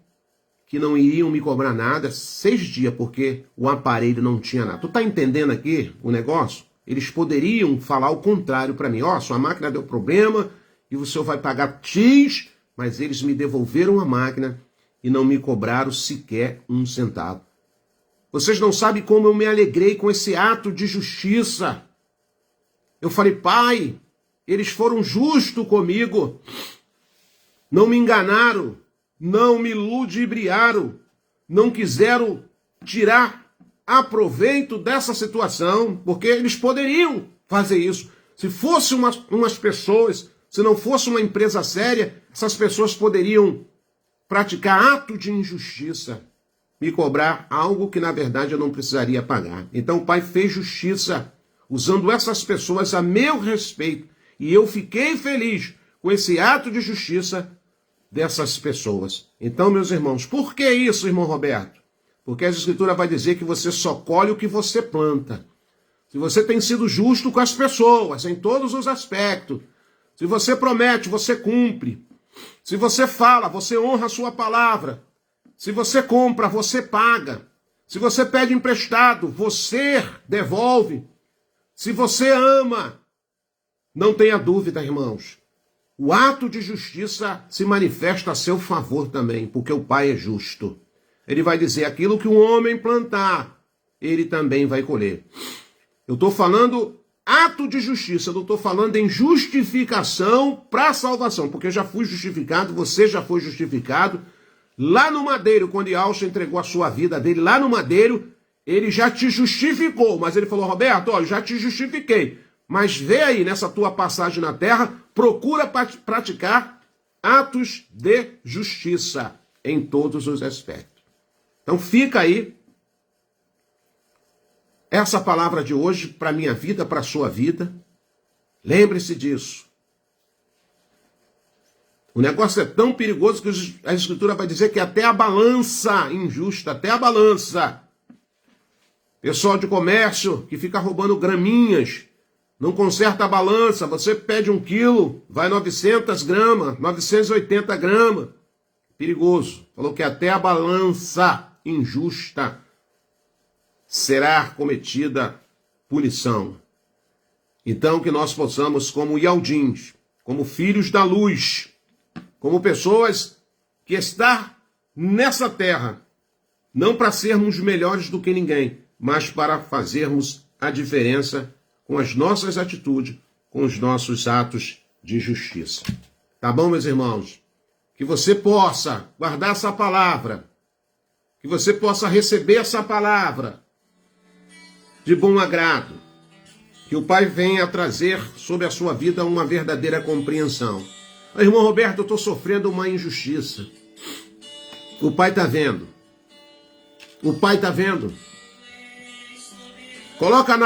que não iriam me cobrar nada 6 dias, porque o aparelho não tinha nada. Tu tá entendendo aqui o negócio? Eles poderiam falar o contrário para mim. Ó, sua máquina deu problema e o senhor vai pagar X, mas eles me devolveram a máquina e não me cobraram sequer 1 centavo. Vocês não sabem como eu me alegrei com esse ato de justiça. Eu falei, pai, eles foram justos comigo, não me enganaram, não me ludibriaram, não quiseram tirar aproveito dessa situação, porque eles poderiam fazer isso. Se fosse umas pessoas, se não fosse uma empresa séria, essas pessoas poderiam praticar ato de injustiça, me cobrar algo que na verdade eu não precisaria pagar. Então o pai fez justiça, usando essas pessoas a meu respeito. E eu fiquei feliz com esse ato de justiça dessas pessoas. Então, meus irmãos, por que isso, irmão Roberto? Porque a Escritura vai dizer que você só colhe o que você planta. Se você tem sido justo com as pessoas, em todos os aspectos, se você promete, você cumpre. Se você fala, você honra a sua palavra. Se você compra, você paga. Se você pede emprestado, você devolve. Se você ama, não tenha dúvida, irmãos, o ato de justiça se manifesta a seu favor também, porque o Pai é justo. Ele vai dizer, aquilo que um homem plantar, ele também vai colher. Eu estou falando ato de justiça, eu não estou falando em justificação para a salvação, porque eu já fui justificado, você já foi justificado. Lá no madeiro, quando Yalcha entregou a sua vida dele, lá no madeiro, ele já te justificou, mas ele falou, Roberto, olha, já te justifiquei, mas vê aí nessa tua passagem na terra, procura praticar atos de justiça em todos os aspectos. Então fica aí essa palavra de hoje para a minha vida, para a sua vida. Lembre-se disso. O negócio é tão perigoso que a Escritura vai dizer que até a balança injusta, até a balança. Pessoal de comércio que fica roubando graminhas, não conserta a balança, você pede 1 quilo, vai 900 gramas, 980 gramas. Perigoso. Falou que até a balança injusta será cometida punição. Então que nós possamos, como Ialdins, como filhos da luz, como pessoas que estão nessa terra, não para sermos melhores do que ninguém, mas para fazermos a diferença com as nossas atitudes, com os nossos atos de justiça. Tá bom, meus irmãos? Que você possa guardar essa palavra, que você possa receber essa palavra de bom agrado, que o Pai venha trazer sobre a sua vida uma verdadeira compreensão. Irmão Roberto, eu estou sofrendo uma injustiça. O Pai está vendo. O Pai está vendo. Coloca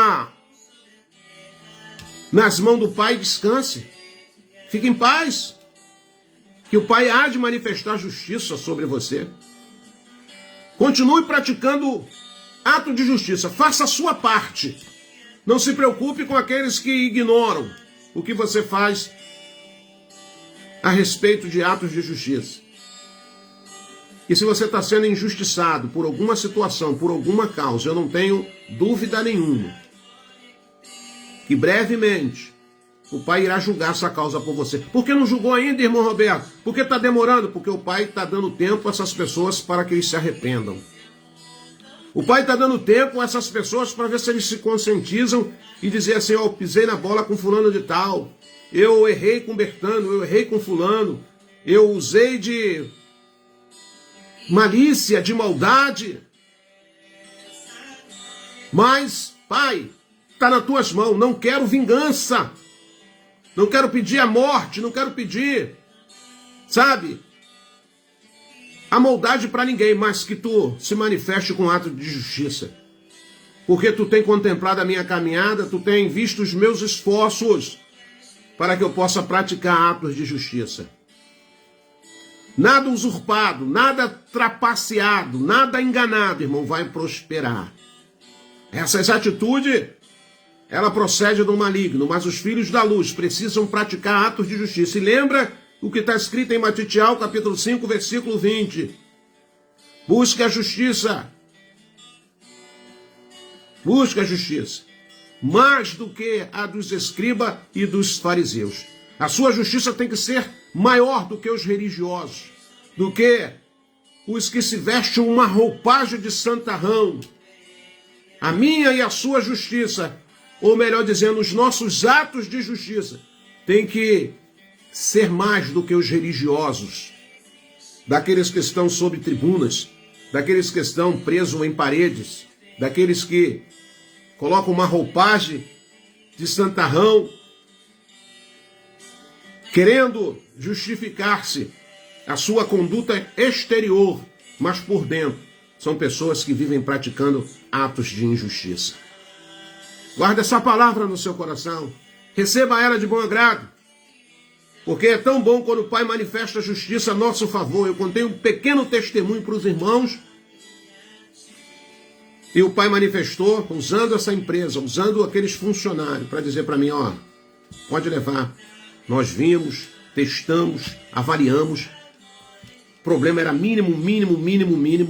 nas mãos do Pai e descanse. Fique em paz. Que o Pai há de manifestar justiça sobre você. Continue praticando ato de justiça, faça a sua parte. Não se preocupe com aqueles que ignoram o que você faz a respeito de atos de justiça. E se você está sendo injustiçado por alguma situação, por alguma causa, eu não tenho dúvida nenhuma que brevemente o Pai irá julgar essa causa por você. Por que não julgou ainda, irmão Roberto? Por que está demorando? Porque o Pai está dando tempo a essas pessoas para que eles se arrependam. O Pai está dando tempo a essas pessoas para ver se eles se conscientizam e dizer assim, eu pisei na bola com fulano de tal, eu errei com Bertano, eu errei com fulano, eu usei de malícia, de maldade. Mas, Pai, está nas tuas mãos, não quero vingança, não quero pedir a morte, não quero pedir, sabe, a maldade para ninguém, mas que tu se manifeste com ato de justiça. Porque tu tem contemplado a minha caminhada, tu tem visto os meus esforços para que eu possa praticar atos de justiça. Nada usurpado, nada trapaceado, nada enganado, irmão, vai prosperar. Essas atitudes, ela procede do maligno, mas os filhos da luz precisam praticar atos de justiça. E lembra o que está escrito em Matitial, capítulo 5, versículo 20. Busque a justiça. Busque a justiça. Mais do que a dos escribas e dos fariseus. A sua justiça tem que ser maior do que os religiosos, do que os que se vestem uma roupagem de santarrão. A minha e a sua justiça, ou melhor dizendo, os nossos atos de justiça, tem que ser mais do que os religiosos, daqueles que estão sob tribunas, daqueles que estão presos em paredes, daqueles que colocam uma roupagem de santarrão, querendo justificar-se a sua conduta exterior, mas por dentro são pessoas que vivem praticando atos de injustiça. Guarda essa palavra no seu coração, receba ela de bom agrado, porque é tão bom quando o Pai manifesta a justiça a nosso favor. Eu contei um pequeno testemunho para os irmãos, e o Pai manifestou usando essa empresa, usando aqueles funcionários, para dizer para mim, ó, pode levar. Nós vimos, testamos, avaliamos. O problema era mínimo,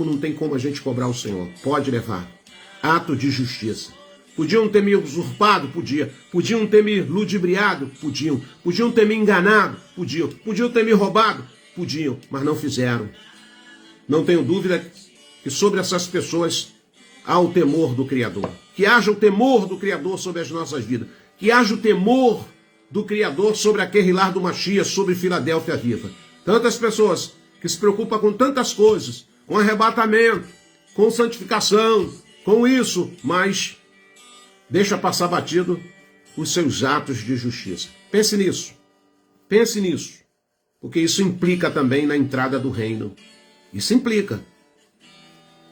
não tem como a gente cobrar o Senhor. Pode levar. Ato de justiça. Podiam ter me usurpado? Podia. Podiam ter me ludibriado? Podiam. Podiam ter me enganado? Podiam. Podiam ter me roubado? Podiam, mas não fizeram. Não tenho dúvida que sobre essas pessoas há o temor do Criador. Que haja o temor do Criador sobre as nossas vidas. Que haja o temor do Criador sobre aquele lar do Mashiach, sobre Filadélfia viva. Tantas pessoas que se preocupam com tantas coisas, com arrebatamento, com santificação, com isso, mas deixa passar batido os seus atos de justiça. Pense nisso. Pense nisso. Porque isso implica também na entrada do reino. Isso implica.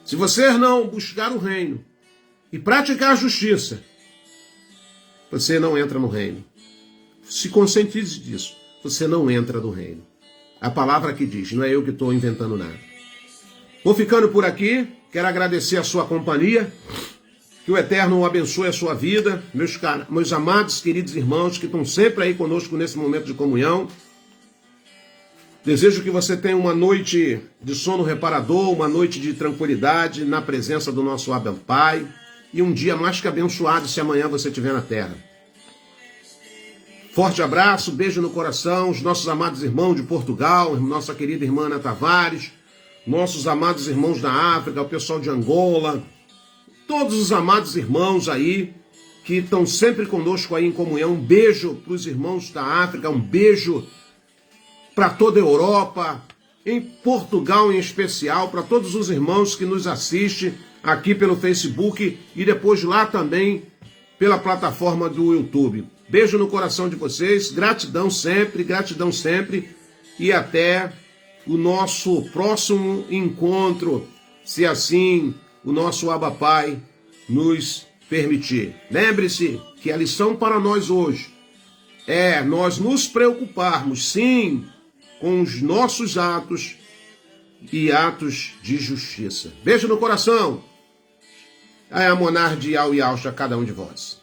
Se você não buscar o reino e praticar a justiça, você não entra no reino. Se conscientize disso. Você não entra no reino. A palavra que diz, não é eu que estou inventando nada. Vou ficando por aqui. Quero agradecer a sua companhia. Que o Eterno abençoe a sua vida. Meus amados, queridos irmãos que estão sempre aí conosco nesse momento de comunhão. Desejo que você tenha uma noite de sono reparador, uma noite de tranquilidade na presença do nosso Abba Pai e um dia mais que abençoado se amanhã você estiver na terra. Forte abraço, beijo no coração, os nossos amados irmãos de Portugal, nossa querida irmã Ana Tavares, nossos amados irmãos da África, o pessoal de Angola, todos os amados irmãos aí que estão sempre conosco aí em comunhão. Um beijo para os irmãos da África, um beijo para toda a Europa, em Portugal em especial, para todos os irmãos que nos assistem aqui pelo Facebook e depois lá também pela plataforma do YouTube. Beijo no coração de vocês, gratidão sempre e até o nosso próximo encontro, se assim o nosso Abba Pai nos permitir. Lembre-se que a lição para nós hoje é nós nos preocuparmos, sim, com os nossos atos e atos de justiça. Beijo no coração. a Monar de Iau e Aucha a cada um de vós.